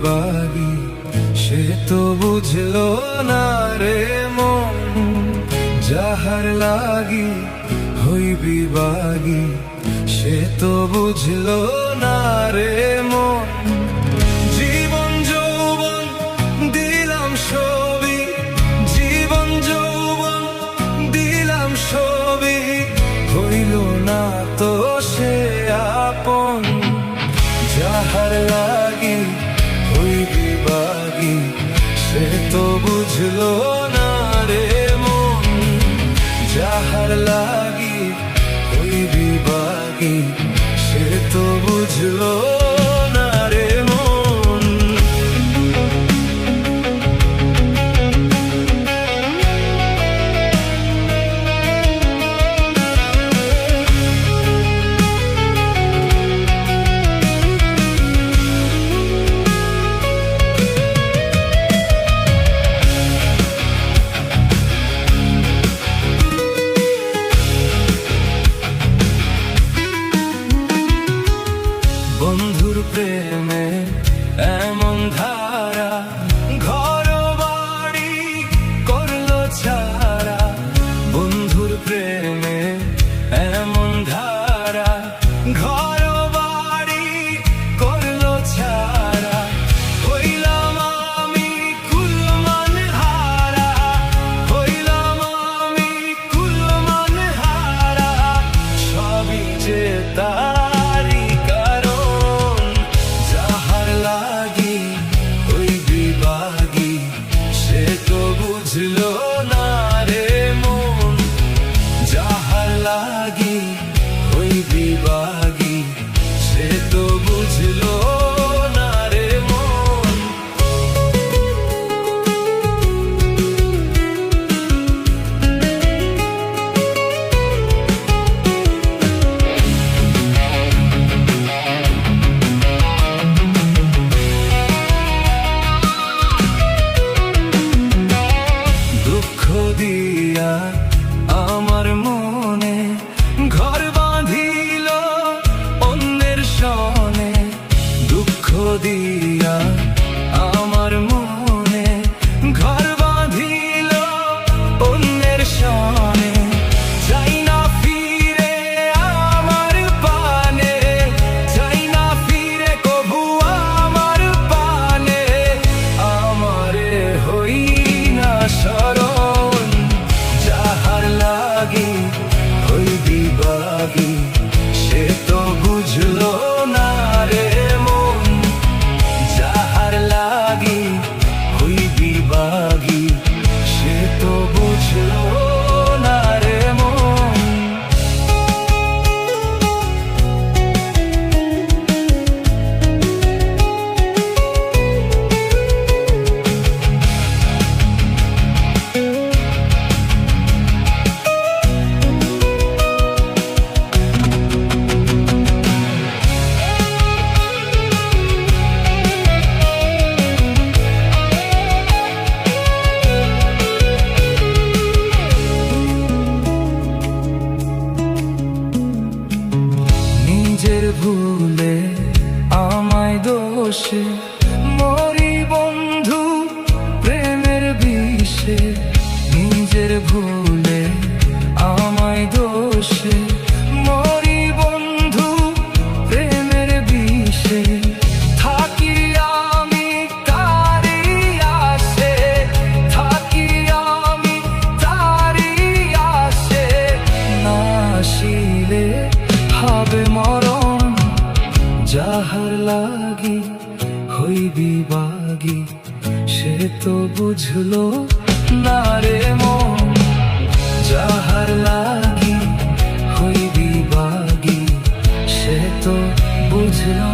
বিভাগী, সে তো বুঝলো না রে মন। যাহার লাগি হই বিভাগী, সে তো বুঝলো না রে মন। জীবন যৌবন দিলাম সবই, জীবন যৌবন দিলাম সবই, হইল না তো সে আপন। যাহার লাগি হই বিভাগী, সে তো বুঝলো না রে মন। যাহার লাগি হই বিভাগী, সে তো বুঝলো না রে মন। বন্ধুর প্রেমে এমন ধারা, ঘর বাড়ি করলো ছাড়া। বন্ধুর প্রেমে এমন ধারা, ঘর বাড়ি করলো ছাড়া। হইলাম আমি কুলমান হারা, হইলাম আমি কুলমান হারা। সবই যে তারি কারণ, যাহার লাগি হই বিভাগী, সে তো বুঝলো না রে মন। যাহার লাগি হই বিভাগী, সে তো বুঝলো না রে মন। দুঃখ দিয়া আমার মনে ঘর বাঁধিল অন্যের সনে। দুঃখ দিয়া আমার মনে ঘর বাঁধিল অন্যের সনে। যাই না ফিরে আমার পানে, যাই না ফিরে কভু আমার পানে। আমারে হই না শরণ, যাহার লাগি হই বিভাগী, সে তো বুঝলো না রে মন। যাহার লাগি হই বিভাগী, সে তো বুঝলো না রে মন। নিজের ভুলে আমায় দোষে মরি বন্ধু প্রেমের বিষে। নিজের ভুলে আমায় দোষে মরি বন্ধু প্রেমের বিষে। থাকি আমি তারি আশে, থাকি আমি তারি আশে। না আসিলে হবে মরণ, যাহার লাগি হই বিভাগী, সে তো বুঝলো না রে মন। যাহার লাগি হই বিভাগী, সে তো বুঝলো